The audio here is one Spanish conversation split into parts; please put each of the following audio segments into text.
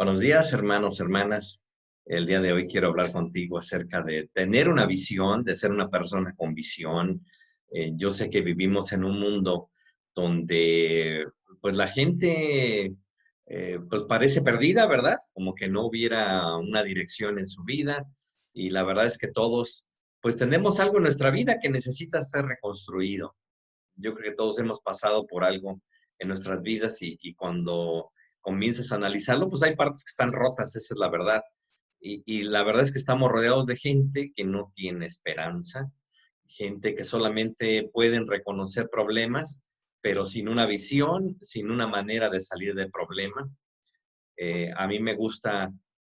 Buenos días, hermanos, hermanas. El día de hoy quiero hablar contigo acerca de tener una visión, de ser una persona con visión. Yo sé que vivimos en un mundo donde pues la gente pues parece perdida, ¿verdad? Como que no hubiera una dirección en su vida y la verdad es que todos pues tenemos algo en nuestra vida que necesita ser reconstruido. Yo creo que todos hemos pasado por algo en nuestras vidas y cuando comienzas a analizarlo, pues hay partes que están rotas, esa es la verdad. Y la verdad es que estamos rodeados de gente que no tiene esperanza, gente que solamente pueden reconocer problemas, pero sin una visión, sin una manera de salir del problema. A mí me gusta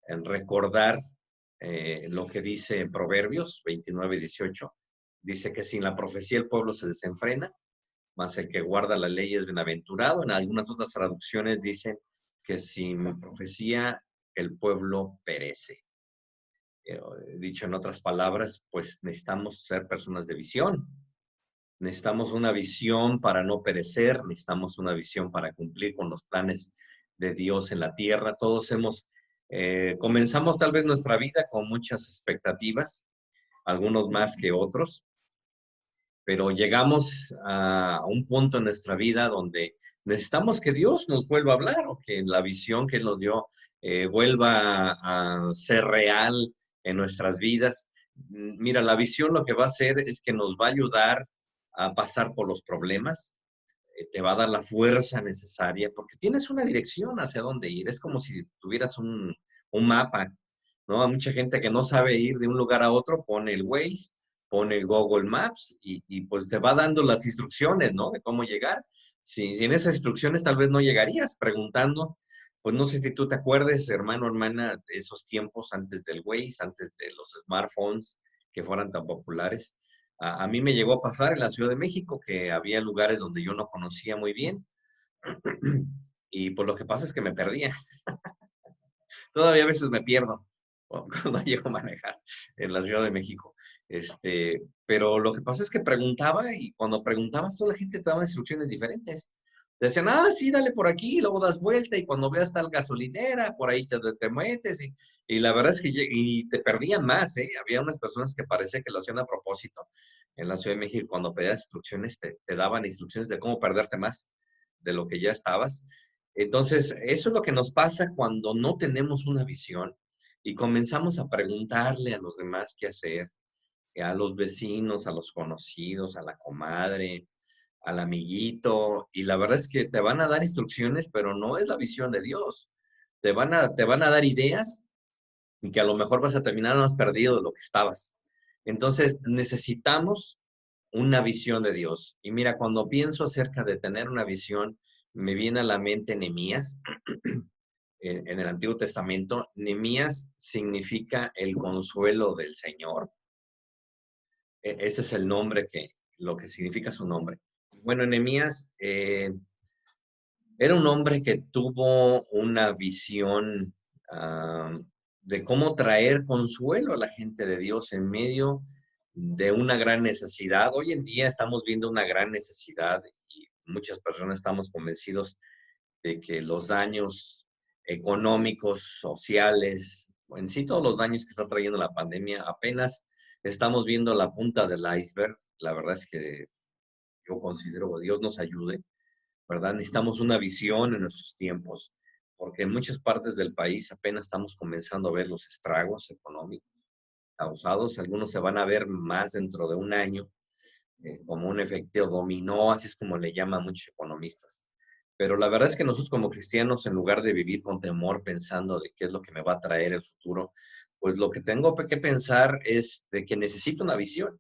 recordar lo que dice en Proverbios 29:18. Dice que sin la profecía el pueblo se desenfrena, mas el que guarda la ley es bienaventurado. En algunas otras traducciones dicen que sin profecía el pueblo perece. Dicho en otras palabras, pues necesitamos ser personas de visión. Necesitamos una visión para no perecer, necesitamos una visión para cumplir con los planes de Dios en la tierra. Todos comenzamos tal vez nuestra vida con muchas expectativas, algunos más que otros, pero llegamos a un punto en nuestra vida donde necesitamos que Dios nos vuelva a hablar o que la visión que Él nos dio vuelva a ser real en nuestras vidas. Mira, la visión lo que va a hacer es que nos va a ayudar a pasar por los problemas, te va a dar la fuerza necesaria, porque tienes una dirección hacia dónde ir. Es como si tuvieras un mapa, ¿no? Hay mucha gente que no sabe ir de un lugar a otro, pone el Waze, pone el Google Maps y pues te va dando las instrucciones, ¿no? De cómo llegar. Si en esas instrucciones tal vez no llegarías preguntando, pues no sé si tú te acuerdes, hermano, hermana, de esos tiempos antes del Waze, antes de los smartphones que fueran tan populares. A mí me llegó a pasar en la Ciudad de México que había lugares donde yo no conocía muy bien y pues lo que pasa es que me perdía. Todavía a veces me pierdo cuando llego a manejar en la Ciudad de México. Pero lo que pasa es que preguntaba y cuando preguntabas toda la gente te daba instrucciones diferentes. Te decían, sí, dale por aquí, y luego das vuelta y cuando veas tal gasolinera, por ahí te metes y la verdad es que y te perdían más, ¿eh? Había unas personas que parecía que lo hacían a propósito en la Ciudad de México. Cuando pedías instrucciones, te daban instrucciones de cómo perderte más de lo que ya estabas. Entonces, eso es lo que nos pasa cuando no tenemos una visión y comenzamos a preguntarle a los demás qué hacer, a los vecinos, a los conocidos, a la comadre, al amiguito, y la verdad es que te van a dar instrucciones, pero no es la visión de Dios. Te van a dar ideas y que a lo mejor vas a terminar más perdido de lo que estabas. Entonces, necesitamos una visión de Dios. Y mira, cuando pienso acerca de tener una visión, me viene a la mente Nehemías. En el Antiguo Testamento, Nehemías significa el consuelo del Señor. Ese es el nombre lo que significa su nombre. Bueno, Nehemías era un hombre que tuvo una visión de cómo traer consuelo a la gente de Dios en medio de una gran necesidad. Hoy en día estamos viendo una gran necesidad y muchas personas estamos convencidos de que los daños económicos, sociales, en sí todos los daños que está trayendo la pandemia, apenas estamos viendo la punta del iceberg. La verdad es que yo considero que Dios nos ayude, ¿verdad? Necesitamos una visión en nuestros tiempos, porque en muchas partes del país apenas estamos comenzando a ver los estragos económicos causados. Algunos se van a ver más dentro de un año, como un efecto dominó, así es como le llaman muchos economistas. Pero la verdad es que nosotros como cristianos, en lugar de vivir con temor pensando de qué es lo que me va a traer el futuro, pues lo que tengo que pensar es de que necesito una visión.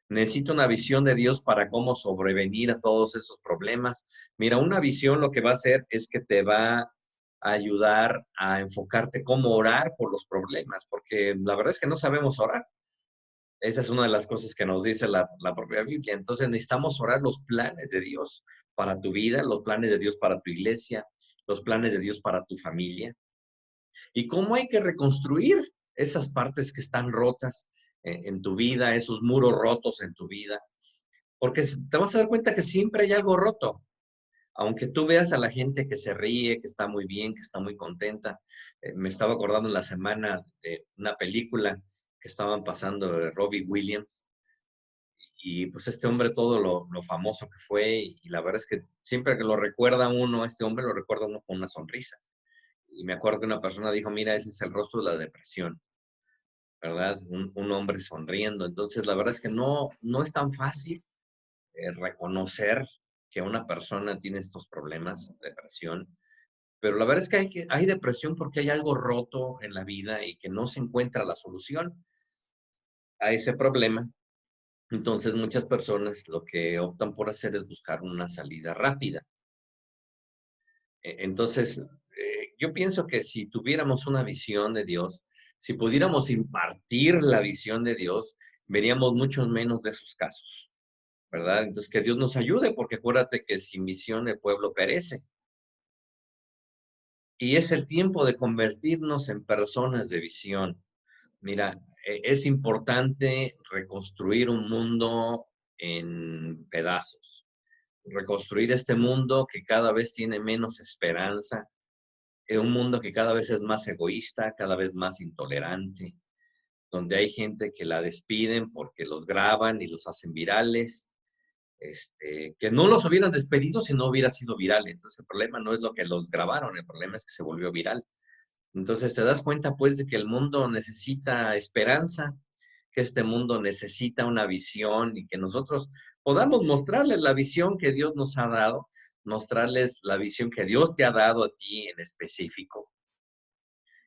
Necesito una visión de Dios para cómo sobrevenir a todos esos problemas. Mira, una visión lo que va a hacer es que te va a ayudar a enfocarte cómo orar por los problemas, porque la verdad es que no sabemos orar. Esa es una de las cosas que nos dice la propia Biblia. Entonces necesitamos orar los planes de Dios para tu vida, los planes de Dios para tu iglesia, los planes de Dios para tu familia. Y cómo hay que reconstruir esas partes que están rotas en tu vida, esos muros rotos en tu vida. Porque te vas a dar cuenta que siempre hay algo roto. Aunque tú veas a la gente que se ríe, que está muy bien, que está muy contenta. Me estaba acordando en la semana de una película que estaban pasando de Robbie Williams, y pues este hombre todo lo famoso que fue, y la verdad es que siempre que lo recuerda uno, a este hombre lo recuerda uno con una sonrisa. Y me acuerdo que una persona dijo, mira, ese es el rostro de la depresión, ¿verdad? Un hombre sonriendo. Entonces, la verdad es que no es tan fácil reconocer que una persona tiene estos problemas, depresión, pero la verdad es que hay depresión porque hay algo roto en la vida y que no se encuentra la solución a ese problema. Entonces, muchas personas lo que optan por hacer es buscar una salida rápida. Entonces, yo pienso que si tuviéramos una visión de Dios, si pudiéramos impartir la visión de Dios, veríamos muchos menos de esos casos, ¿verdad? Entonces, que Dios nos ayude, porque acuérdate que sin visión el pueblo perece. Y es el tiempo de convertirnos en personas de visión. Mira, es importante reconstruir un mundo en pedazos, reconstruir este mundo que cada vez tiene menos esperanza, un mundo que cada vez es más egoísta, cada vez más intolerante, donde hay gente que la despiden porque los graban y los hacen virales, que no los hubieran despedido si no hubiera sido viral. Entonces el problema no es lo que los grabaron, el problema es que se volvió viral. Entonces te das cuenta pues de que el mundo necesita esperanza, que este mundo necesita una visión y que nosotros podamos mostrarles la visión que Dios nos ha dado, mostrarles la visión que Dios te ha dado a ti en específico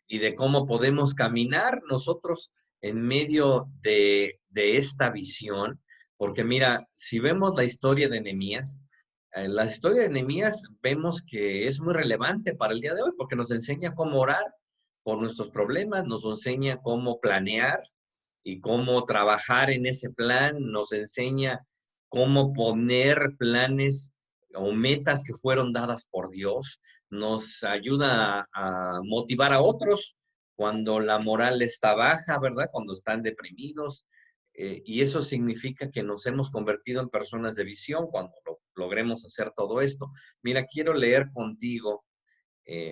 y de cómo podemos caminar nosotros en medio de esta visión. Porque mira, si vemos la historia de Nehemías, la historia de Nehemías vemos que es muy relevante para el día de hoy porque nos enseña cómo orar por nuestros problemas, nos enseña cómo planear y cómo trabajar en ese plan, nos enseña cómo poner planes o metas que fueron dadas por Dios, nos ayuda a motivar a otros cuando la moral está baja, ¿verdad? Cuando están deprimidos. Y eso significa que nos hemos convertido en personas de visión cuando logremos hacer todo esto. Mira, quiero leer contigo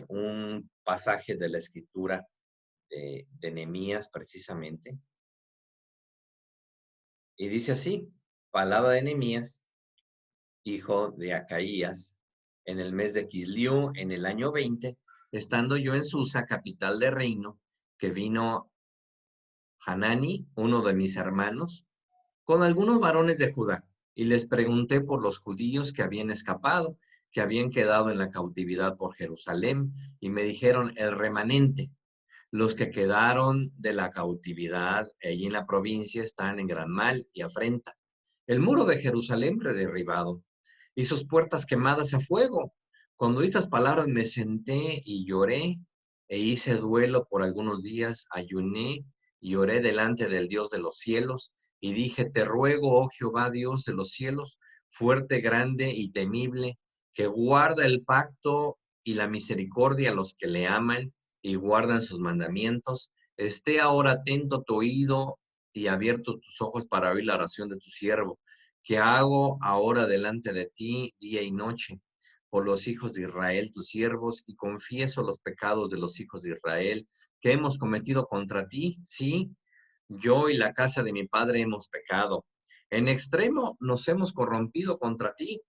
un pasaje de la escritura de Nehemías precisamente. Y dice así, palabra de Nehemías, hijo de Acaías, en el mes de Quisliú, en el año 20, estando yo en Susa, capital de reino, que vino Hanani, uno de mis hermanos, con algunos varones de Judá, y les pregunté por los judíos que habían escapado, que habían quedado en la cautividad por Jerusalén, y me dijeron, el remanente, los que quedaron de la cautividad allí en la provincia están en gran mal y afrenta. El muro de Jerusalén derribado y sus puertas quemadas a fuego. Cuando estas palabras me senté y lloré e hice duelo por algunos días, ayuné y oré delante del Dios de los cielos y dije, te ruego, oh Jehová, Dios de los cielos, fuerte, grande y temible, que guarda el pacto y la misericordia a los que le aman y guardan sus mandamientos, esté ahora atento tu oído y abierto tus ojos para oír la oración de tu siervo, que hago ahora delante de ti día y noche, por los hijos de Israel, tus siervos, y confieso los pecados de los hijos de Israel que hemos cometido contra ti, sí, yo y la casa de mi padre hemos pecado. En extremo nos hemos corrompido contra ti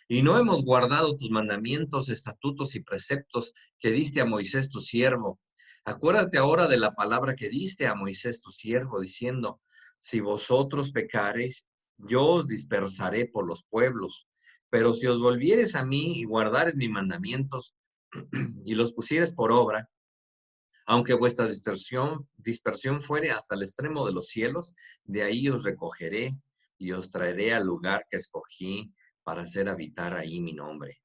y no hemos guardado tus mandamientos, estatutos y preceptos que diste a Moisés tu siervo. Acuérdate ahora de la palabra que diste a Moisés tu siervo, diciendo, si vosotros pecareis, yo os dispersaré por los pueblos. Pero si os volvieres a mí y guardares mis mandamientos y los pusieres por obra, aunque vuestra dispersión fuere hasta el extremo de los cielos, de ahí os recogeré y os traeré al lugar que escogí para hacer habitar ahí mi nombre.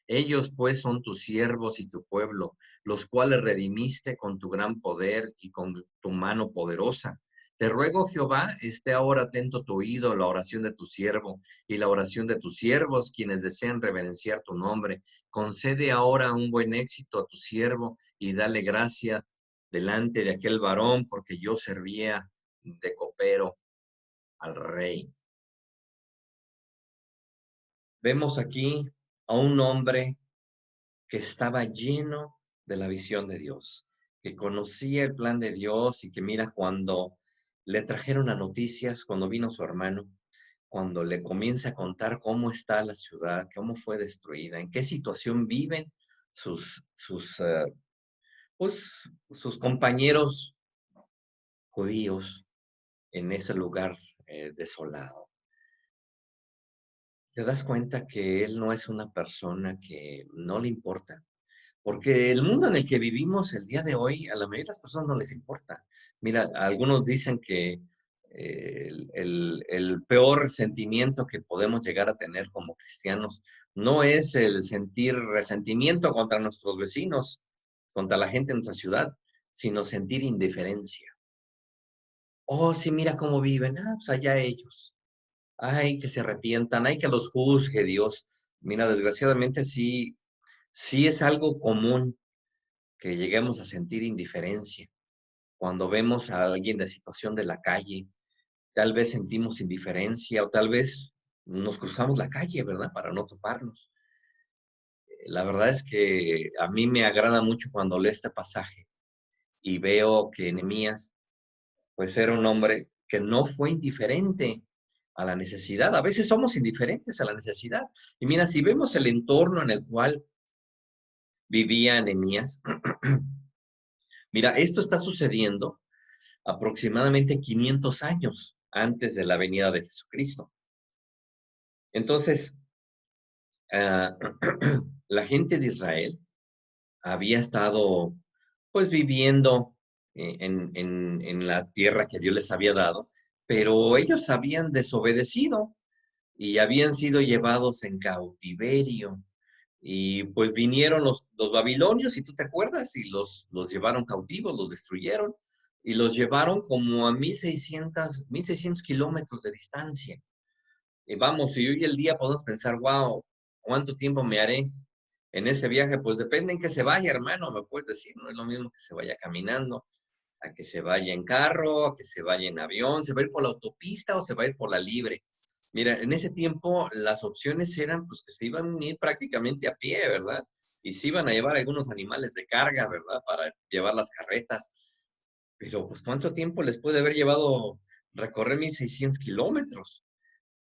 Ellos pues son tus siervos y tu pueblo, los cuales redimiste con tu gran poder y con tu mano poderosa. Te ruego, Jehová, esté ahora atento tu oído a la oración de tu siervo y la oración de tus siervos, quienes desean reverenciar tu nombre. Concede ahora un buen éxito a tu siervo y dale gracia delante de aquel varón, porque yo servía de copero al rey. Vemos aquí a un hombre que estaba lleno de la visión de Dios, que conocía el plan de Dios y que mira, cuando le trajeron las noticias, cuando vino su hermano, cuando le comienza a contar cómo está la ciudad, cómo fue destruida, en qué situación viven sus, sus, eh, pues, sus compañeros judíos en ese lugar desolado. Te das cuenta que él no es una persona que no le importa. Porque el mundo en el que vivimos el día de hoy, a la mayoría de las personas no les importa. Mira, algunos dicen que el peor sentimiento que podemos llegar a tener como cristianos no es el sentir resentimiento contra nuestros vecinos, contra la gente en nuestra ciudad, sino sentir indiferencia. Oh, sí, mira cómo viven. Ah, pues allá ellos. Ay, que se arrepientan, ay, que los juzgue Dios. Mira, desgraciadamente sí, sí es algo común que lleguemos a sentir indiferencia. Cuando vemos a alguien de situación de la calle, tal vez sentimos indiferencia o tal vez nos cruzamos la calle, ¿verdad? Para no toparnos. La verdad es que a mí me agrada mucho cuando leo este pasaje y veo que Nehemías, pues era un hombre que no fue indiferente a la necesidad. A veces somos indiferentes a la necesidad. Y mira, si vemos el entorno en el cual vivía Nehemías, mira, esto está sucediendo aproximadamente 500 años antes de la venida de Jesucristo. Entonces, uh, la gente de Israel había estado pues viviendo en la tierra que Dios les había dado, pero ellos habían desobedecido y habían sido llevados en cautiverio. Y pues vinieron los babilonios, si tú te acuerdas, y los llevaron cautivos, los destruyeron, y los llevaron como a 1600 kilómetros de distancia. Y vamos, si hoy el día podemos pensar, wow, ¿cuánto tiempo me haré en ese viaje? Pues depende en que se vaya, hermano, me puedes decir, no es lo mismo que se vaya caminando, a que se vaya en carro, a que se vaya en avión, se va a ir por la autopista o se va a ir por la libre. Mira, en ese tiempo las opciones eran pues que se iban a ir prácticamente a pie, ¿verdad? Y se iban a llevar algunos animales de carga, ¿verdad? Para llevar las carretas. Pero pues ¿cuánto tiempo les puede haber llevado recorrer 1600 kilómetros?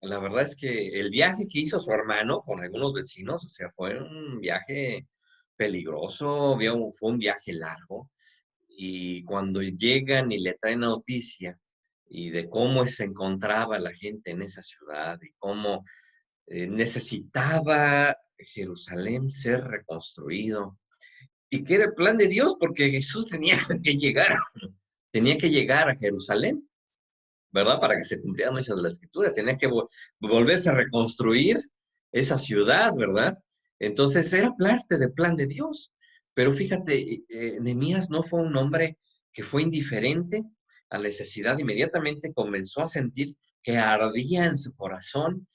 La verdad es que el viaje que hizo su hermano con algunos vecinos, o sea, fue un viaje peligroso, fue un viaje largo. Y cuando llegan y le traen la noticia y de cómo se encontraba la gente en esa ciudad y cómo necesitaba Jerusalén ser reconstruido y que era el plan de Dios porque Jesús tenía que llegar a Jerusalén, ¿verdad? Para que se cumplieran muchas de las escrituras, tenía que volverse a reconstruir esa ciudad, ¿verdad? Entonces era parte del plan de Dios. Pero fíjate, Nehemías no fue un hombre que fue indiferente a la necesidad, inmediatamente comenzó a sentir que ardía en su corazón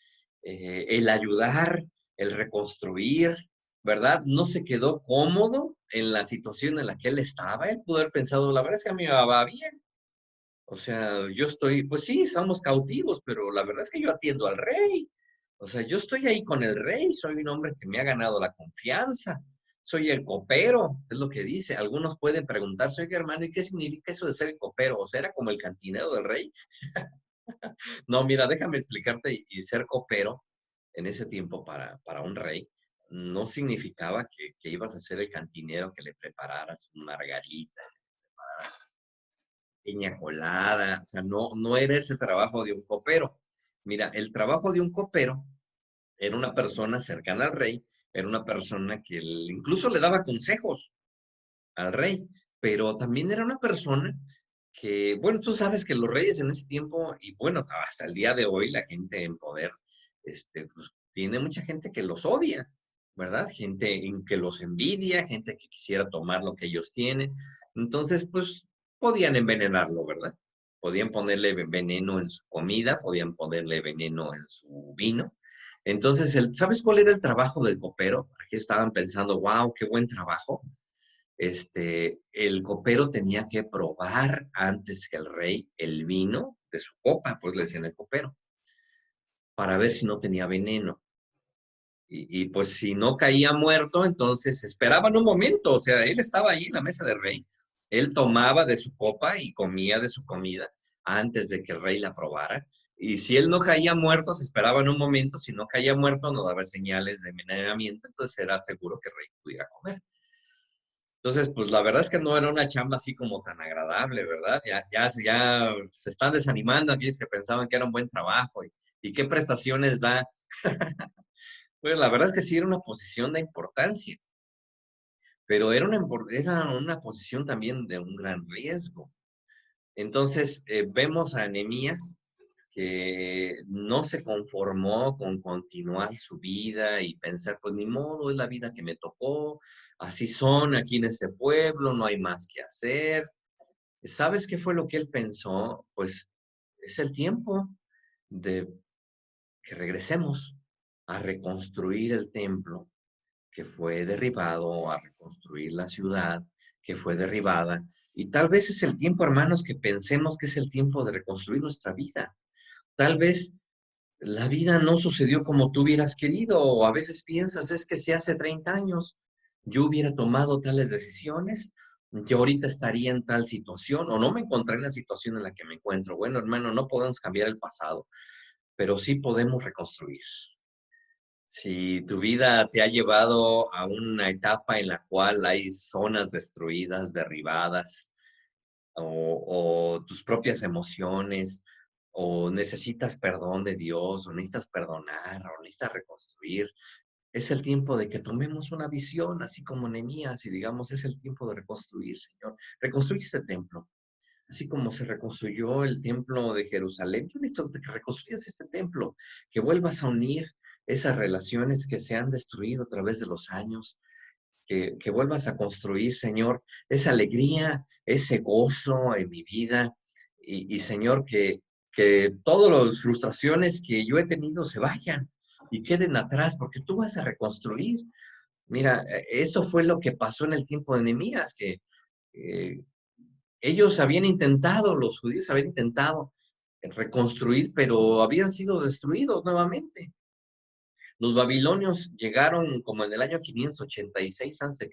el ayudar, el reconstruir, ¿verdad? No se quedó cómodo en la situación en la que él estaba. Él pudo haber pensado, la verdad es que a mí me va bien. O sea, yo estoy, pues sí, somos cautivos, pero la verdad es que yo atiendo al rey. O sea, yo estoy ahí con el rey, soy un hombre que me ha ganado la confianza. Soy el copero, es lo que dice. Algunos pueden preguntarse, oye, hermano, ¿y qué significa eso de ser el copero? O sea, ¿era como el cantinero del rey? No, mira, déjame explicarte, y ser copero en ese tiempo para un rey no significaba que ibas a ser el cantinero que le prepararas una margarita, piña colada, o sea, no era ese trabajo de un copero. Mira, el trabajo de un copero era una persona cercana al rey, era una persona que incluso le daba consejos al rey, pero también era una persona que, bueno, tú sabes que los reyes en ese tiempo, y bueno, hasta el día de hoy, la gente en poder, pues, tiene mucha gente que los odia, ¿verdad? Gente en que los envidia, gente que quisiera tomar lo que ellos tienen. Entonces, pues, podían envenenarlo, ¿verdad? Podían ponerle veneno en su comida, podían ponerle veneno en su vino. Entonces, ¿sabes cuál era el trabajo del copero? Aquí estaban pensando, wow, qué buen trabajo. El copero tenía que probar antes que el rey el vino de su copa, pues le decían el copero, para ver si no tenía veneno. Y pues si no caía muerto, entonces esperaban un momento, o sea, él estaba ahí en la mesa del rey, él tomaba de su copa y comía de su comida antes de que el rey la probara, y si él no caía muerto, se esperaban un momento, si no caía muerto, no daba señales de envenenamiento, entonces era seguro que el rey pudiera comer. Entonces, pues la verdad es que no era una chamba así como tan agradable, ¿verdad? Ya se están desanimando aquellos que pensaban que era un buen trabajo y qué prestaciones da. Pues la verdad es que sí era una posición de importancia, pero era una posición también de un gran riesgo. Entonces, vemos a Nehemías que no se conformó con continuar su vida y pensar, pues ni modo, es la vida que me tocó, así son aquí en este pueblo, no hay más que hacer. ¿Sabes qué fue lo que él pensó? Pues es el tiempo de que regresemos a reconstruir el templo que fue derribado, a reconstruir la ciudad que fue derribada. Y tal vez es el tiempo, hermanos, que pensemos que es el tiempo de reconstruir nuestra vida. Tal vez la vida no sucedió como tú hubieras querido, o a veces piensas, es que si hace 30 años yo hubiera tomado tales decisiones, yo ahorita estaría en tal situación, o no me encontré en la situación en la que me encuentro. Bueno, hermano, no podemos cambiar el pasado, pero sí podemos reconstruir. Si tu vida te ha llevado a una etapa en la cual hay zonas destruidas, derribadas, o tus propias emociones, o necesitas perdón de Dios, o necesitas perdonar, o necesitas reconstruir, es el tiempo de que tomemos una visión, así como Nehemías, y digamos, es el tiempo de reconstruir, Señor. Reconstruir este templo. Así como se reconstruyó el templo de Jerusalén, yo necesito que reconstruyas este templo, que vuelvas a unir esas relaciones que se han destruido a través de los años, que vuelvas a construir, Señor, esa alegría, ese gozo en mi vida, y Señor, que todas las frustraciones que yo he tenido se vayan y queden atrás, porque tú vas a reconstruir. Mira, eso fue lo que pasó en el tiempo de Nehemías, que eh, ellos habían intentado, los judíos habían intentado reconstruir, pero habían sido destruidos nuevamente. Los babilonios llegaron como en el año 586 a.C.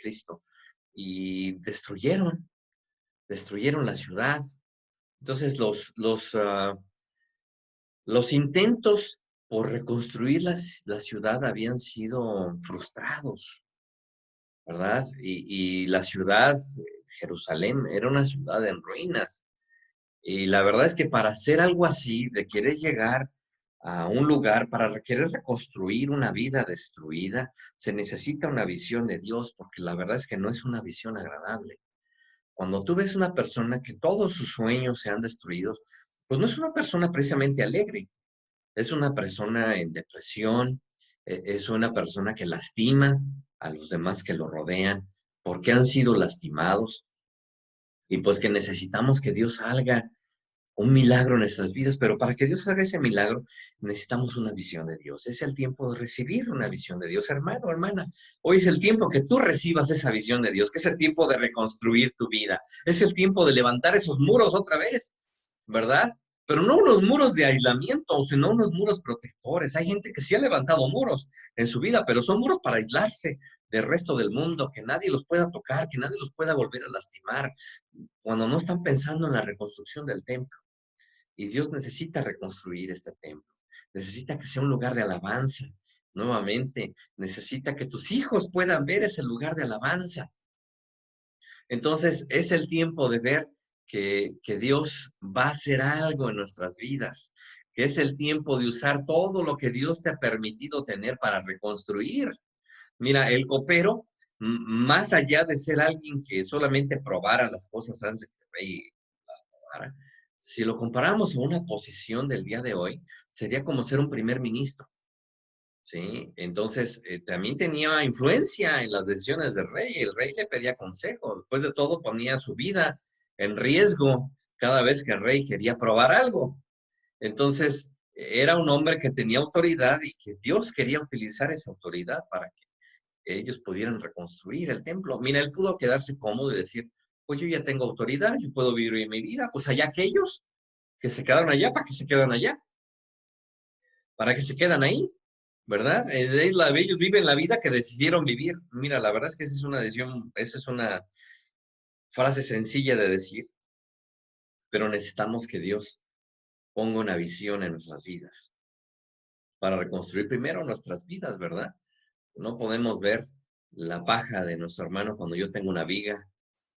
y destruyeron la ciudad. Entonces los intentos por reconstruir la ciudad habían sido frustrados, ¿verdad? Y la ciudad, Jerusalén, era una ciudad en ruinas. Y la verdad es que para hacer algo así, de querer llegar a un lugar, para querer reconstruir una vida destruida, se necesita una visión de Dios, porque la verdad es que no es una visión agradable. Cuando tú ves una persona que todos sus sueños se han destruido, pues no es una persona precisamente alegre, es una persona en depresión, es una persona que lastima a los demás que lo rodean, porque han sido lastimados, y pues que necesitamos que Dios haga un milagro en nuestras vidas, pero para que Dios haga ese milagro necesitamos una visión de Dios. Es el tiempo de recibir una visión de Dios, hermano, hermana. Hoy es el tiempo que tú recibas esa visión de Dios, que es el tiempo de reconstruir tu vida. Es el tiempo de levantar esos muros otra vez, ¿verdad? Pero no unos muros de aislamiento, sino unos muros protectores. Hay gente que sí ha levantado muros en su vida, pero son muros para aislarse del resto del mundo, que nadie los pueda tocar, que nadie los pueda volver a lastimar, cuando no están pensando en la reconstrucción del templo. Y Dios necesita reconstruir este templo. Necesita que sea un lugar de alabanza. Nuevamente, necesita que tus hijos puedan ver ese lugar de alabanza. Entonces, es el tiempo de ver que Dios va a hacer algo en nuestras vidas, que es el tiempo de usar todo lo que Dios te ha permitido tener para reconstruir. Mira, el copero, más allá de ser alguien que solamente probara las cosas antes de que el rey las probara, si lo comparamos a una posición del día de hoy, sería como ser un primer ministro, ¿sí? Entonces, también tenía influencia en las decisiones del rey. El rey le pedía consejo. Después de todo, ponía su vida en riesgo cada vez que el rey quería probar algo. Entonces, era un hombre que tenía autoridad y que Dios quería utilizar esa autoridad para que ellos pudieran reconstruir el templo. Mira, él pudo quedarse cómodo y decir, pues yo ya tengo autoridad, yo puedo vivir mi vida, pues allá aquellos que se quedaron allá, ¿para qué se quedan allá? ¿Para qué se quedan ahí? ¿verdad? Ellos viven la vida que decidieron vivir. Mira, la verdad es que esa es una decisión, esa es una frase sencilla de decir, pero necesitamos que Dios ponga una visión en nuestras vidas para reconstruir primero nuestras vidas, ¿verdad? No podemos ver la paja de nuestro hermano cuando yo tengo una viga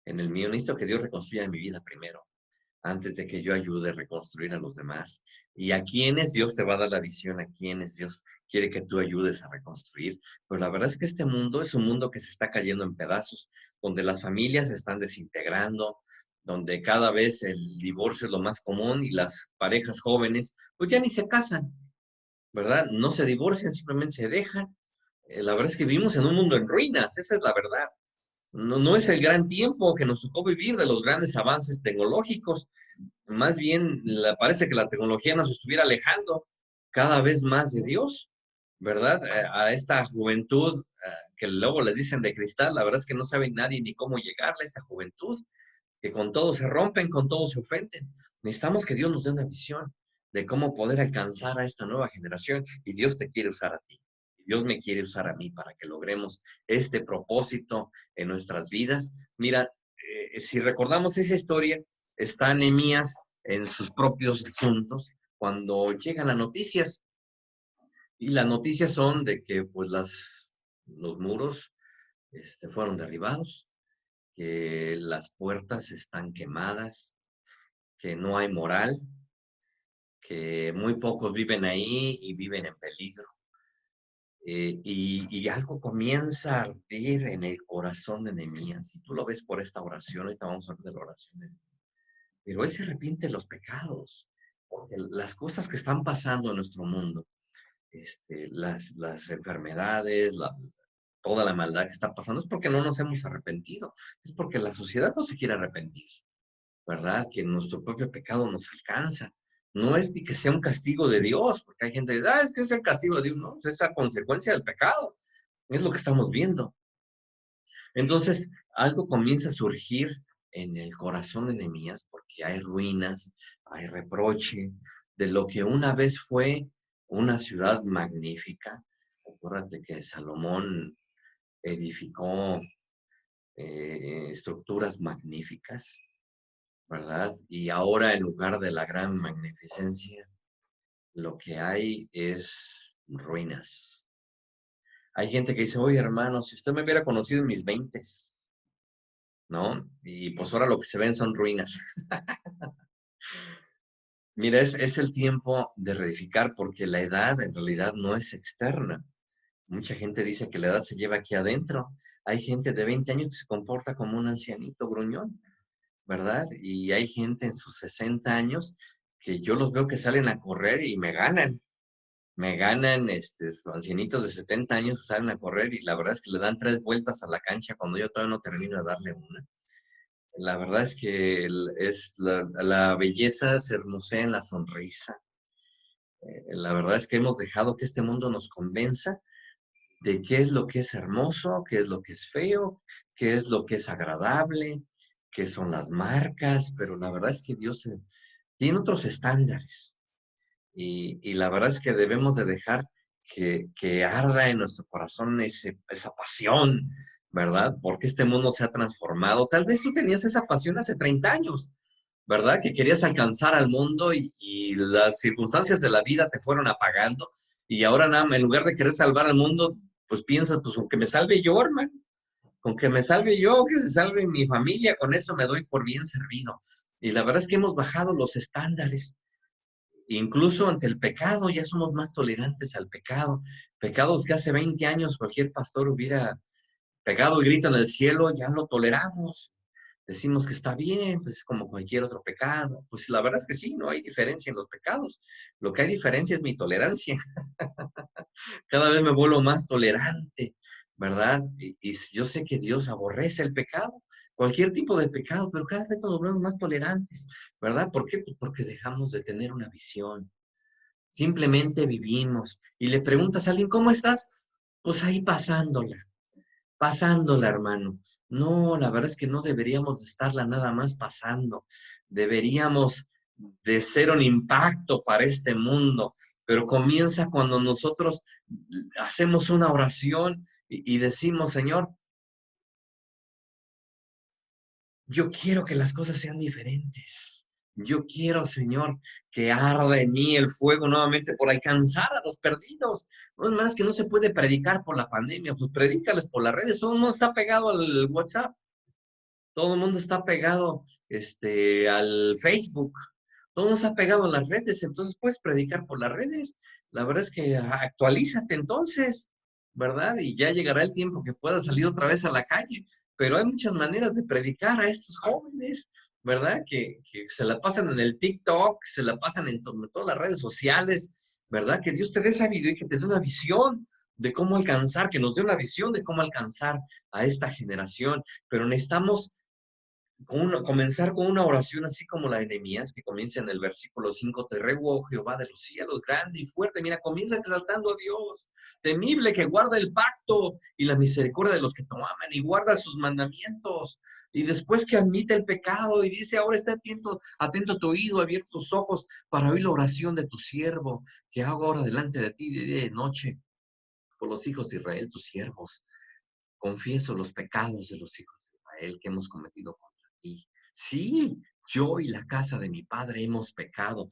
en el mío. Necesito que Dios reconstruya mi vida primero, antes de que yo ayude a reconstruir a los demás. ¿Y a quiénes Dios te va a dar la visión? ¿A quiénes Dios quiere que tú ayudes a reconstruir? Pues la verdad es que este mundo es un mundo que se está cayendo en pedazos, donde las familias se están desintegrando, donde cada vez el divorcio es lo más común y las parejas jóvenes pues ya ni se casan, ¿verdad? No se divorcian, simplemente se dejan. La verdad es que vivimos en un mundo en ruinas, esa es la verdad. No, no es el gran tiempo que nos tocó vivir de los grandes avances tecnológicos. Más bien, parece que la tecnología nos estuviera alejando cada vez más de Dios, ¿verdad? A esta juventud que luego les dicen de cristal, la verdad es que no sabe nadie ni cómo llegarle a esta juventud, que con todo se rompen, con todo se ofenden. Necesitamos que Dios nos dé una visión de cómo poder alcanzar a esta nueva generación y Dios te quiere usar a ti. Dios me quiere usar a mí para que logremos este propósito en nuestras vidas. Mira, si recordamos esa historia, está Nehemías en sus propios asuntos cuando llegan las noticias y las noticias son de que pues los muros fueron derribados, que las puertas están quemadas, que no hay moral, que muy pocos viven ahí y viven en peligro. Y algo comienza a arder en el corazón de Nehemías. Y tú lo ves por esta oración, ahorita vamos a hablar de la oración. Pero él se arrepiente de los pecados, porque las cosas que están pasando en nuestro mundo, las enfermedades, toda la maldad que está pasando, es porque no nos hemos arrepentido. Es porque la sociedad no se quiere arrepentir. ¿Verdad? Que nuestro propio pecado nos alcanza. No es ni que sea un castigo de Dios, porque hay gente que dice, es que es el castigo de Dios, no, es esa consecuencia del pecado. Es lo que estamos viendo. Entonces, algo comienza a surgir en el corazón de Nehemías, porque hay ruinas, hay reproche de lo que una vez fue una ciudad magnífica. Acuérdate que Salomón edificó estructuras magníficas, ¿verdad? Y ahora en lugar de la gran magnificencia, lo que hay es ruinas. Hay gente que dice, oye hermano, si usted me hubiera conocido en mis veintes, ¿no? Y pues ahora lo que se ven son ruinas. Mira, es el tiempo de reedificar porque la edad en realidad no es externa. Mucha gente dice que la edad se lleva aquí adentro. Hay gente de 20 años que se comporta como un ancianito gruñón, ¿verdad? Y hay gente en sus 60 años que yo los veo que salen a correr y me ganan, ancianitos de 70 años que salen a correr y la verdad es que le dan 3 vueltas a la cancha cuando yo todavía no termino de darle una. La verdad es que la belleza se hermosea en la sonrisa. La verdad es que hemos dejado que este mundo nos convenza de qué es lo que es hermoso, qué es lo que es feo, qué es lo que es agradable, qué son las marcas, pero la verdad es que Dios tiene otros estándares. Y la verdad es que debemos de dejar que arda en nuestro corazón esa pasión, ¿verdad? Porque este mundo se ha transformado. Tal vez tú tenías esa pasión hace 30 años, ¿verdad? Que querías alcanzar al mundo y las circunstancias de la vida te fueron apagando. Y ahora nada, en lugar de querer salvar al mundo, pues piensas, pues con que me salve yo, hermano. Con que me salve yo, que se salve mi familia, con eso me doy por bien servido. Y la verdad es que hemos bajado los estándares. Incluso ante el pecado, ya somos más tolerantes al pecado. Pecados que hace 20 años cualquier pastor hubiera pegado el grito en el cielo, ya lo toleramos. Decimos que está bien, pues es como cualquier otro pecado. Pues la verdad es que sí, no hay diferencia en los pecados. Lo que hay diferencia es mi tolerancia. Cada vez me vuelvo más tolerante, ¿verdad? Y yo sé que Dios aborrece el pecado, cualquier tipo de pecado, pero cada vez nos volvemos más tolerantes, ¿verdad? ¿Por qué? Pues porque dejamos de tener una visión. Simplemente vivimos. Y le preguntas a alguien, ¿cómo estás? Pues ahí pasándola, hermano. No, la verdad es que no deberíamos de estarla nada más pasando. Deberíamos de ser un impacto para este mundo. pero comienza cuando nosotros hacemos una oración y decimos, Señor, yo quiero que las cosas sean diferentes. Yo quiero, Señor, que arda en mí el fuego nuevamente por alcanzar a los perdidos. No es más que no se puede predicar por la pandemia, pues predícales por las redes. Todo el mundo está pegado al WhatsApp, todo el mundo está pegado al Facebook, todo el mundo está pegado a las redes, entonces puedes predicar por las redes. La verdad es que actualízate entonces, ¿verdad? Y ya llegará el tiempo que puedas salir otra vez a la calle, pero hay muchas maneras de predicar a estos jóvenes, ¿verdad? Que se la pasan en el TikTok, se la pasan en todas las redes sociales, ¿verdad? Que Dios te dé esa video y que te dé una visión de cómo alcanzar, que nos dé una visión de cómo alcanzar a esta generación, pero necesitamos comenzar con una oración así como la de Nehemías, que comienza en el versículo 5, te ruego, oh Jehová de los cielos, grande y fuerte. Mira, comienza exaltando a Dios, temible, que guarda el pacto y la misericordia de los que te aman y guarda sus mandamientos. Y después que admite el pecado y dice, ahora está atento, atento a tu oído, abierto tus ojos para oír la oración de tu siervo, que hago ahora delante de ti de día y de noche, por los hijos de Israel, tus siervos. Confieso los pecados de los hijos de Israel que hemos cometido contra ti. Sí, yo y la casa de mi padre hemos pecado.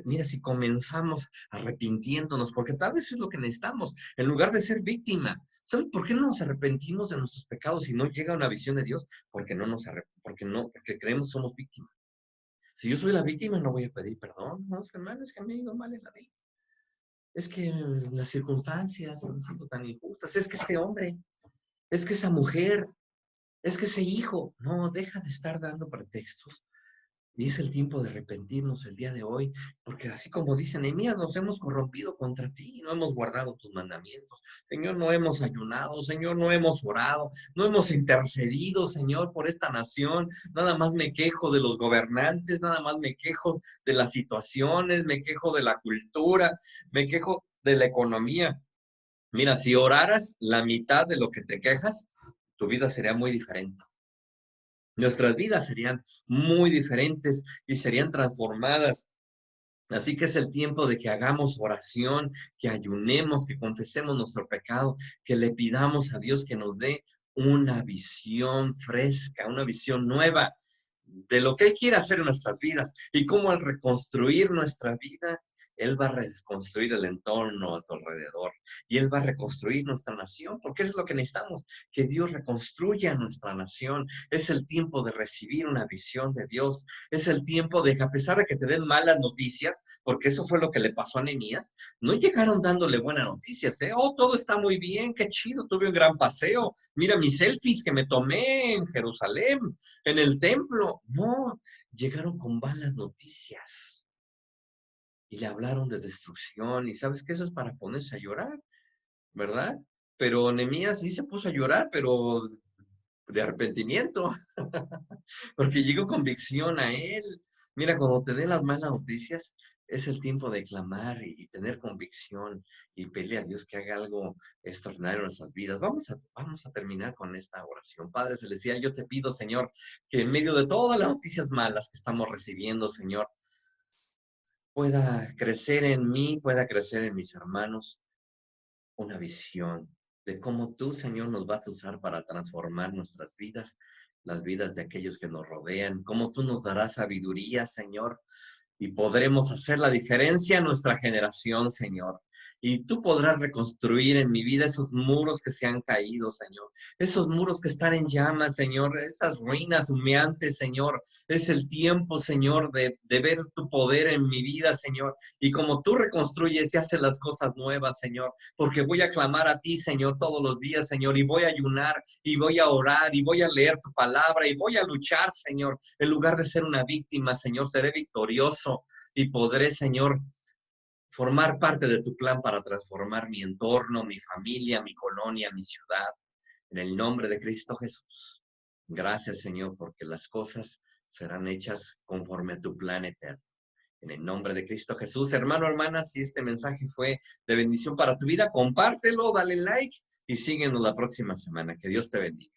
Mira, si comenzamos arrepintiéndonos, porque tal vez es lo que necesitamos, en lugar de ser víctima. ¿Sabes por qué no nos arrepentimos de nuestros pecados y no llega una visión de Dios? Porque porque creemos que somos víctimas. Si yo soy la víctima, no voy a pedir perdón. No, hermano, es que me ha ido mal en la vida. Es que las circunstancias han sido tan injustas. Es que este hombre, es que esa mujer, es que ese hijo, no, deja de estar dando pretextos. Y es el tiempo de arrepentirnos el día de hoy, porque así como dice Nehemías, nos hemos corrompido contra ti, no hemos guardado tus mandamientos. Señor, no hemos ayunado, Señor, no hemos orado, no hemos intercedido, Señor, por esta nación. Nada más me quejo de los gobernantes, nada más me quejo de las situaciones, me quejo de la cultura, me quejo de la economía. Mira, si oraras la mitad de lo que te quejas, tu vida sería muy diferente. Nuestras vidas serían muy diferentes y serían transformadas. Así que es el tiempo de que hagamos oración, que ayunemos, que confesemos nuestro pecado, que le pidamos a Dios que nos dé una visión fresca, una visión nueva de lo que Él quiere hacer en nuestras vidas y cómo al reconstruir nuestra vida, Él va a reconstruir el entorno a tu alrededor y Él va a reconstruir nuestra nación, porque eso es lo que necesitamos, que Dios reconstruya nuestra nación. Es el tiempo de recibir una visión de Dios, es el tiempo de que a pesar de que te den malas noticias, porque eso fue lo que le pasó a Nehemías, no llegaron dándole buenas noticias, ¿eh? Oh, todo está muy bien, qué chido, tuve un gran paseo, mira mis selfies que me tomé en Jerusalén, en el templo. No, llegaron con malas noticias y le hablaron de destrucción. Y sabes que eso es para ponerse a llorar, ¿verdad? Pero Nehemías sí se puso a llorar, pero de arrepentimiento, porque llegó convicción a él. Mira, cuando te den las malas noticias, es el tiempo de clamar y tener convicción y pedirle a Dios que haga algo extraordinario en nuestras vidas. Vamos a terminar con esta oración. Padre Celestial, yo te pido, Señor, que en medio de todas las noticias malas que estamos recibiendo, Señor, pueda crecer en mí, pueda crecer en mis hermanos una visión de cómo tú, Señor, nos vas a usar para transformar nuestras vidas, las vidas de aquellos que nos rodean, cómo tú nos darás sabiduría, Señor, y podremos hacer la diferencia en nuestra generación, Señor. Y tú podrás reconstruir en mi vida esos muros que se han caído, Señor. Esos muros que están en llamas, Señor. Esas ruinas humeantes, Señor. Es el tiempo, Señor, de ver tu poder en mi vida, Señor. Y como tú reconstruyes y haces las cosas nuevas, Señor. Porque voy a clamar a ti, Señor, todos los días, Señor. Y voy a ayunar, y voy a orar, y voy a leer tu palabra, y voy a luchar, Señor. En lugar de ser una víctima, Señor, seré victorioso y podré, Señor, formar parte de tu plan para transformar mi entorno, mi familia, mi colonia, mi ciudad. En el nombre de Cristo Jesús. Gracias, Señor, porque las cosas serán hechas conforme a tu plan eterno. En el nombre de Cristo Jesús, hermano, hermana, si este mensaje fue de bendición para tu vida, compártelo, dale like y síguenos la próxima semana. Que Dios te bendiga.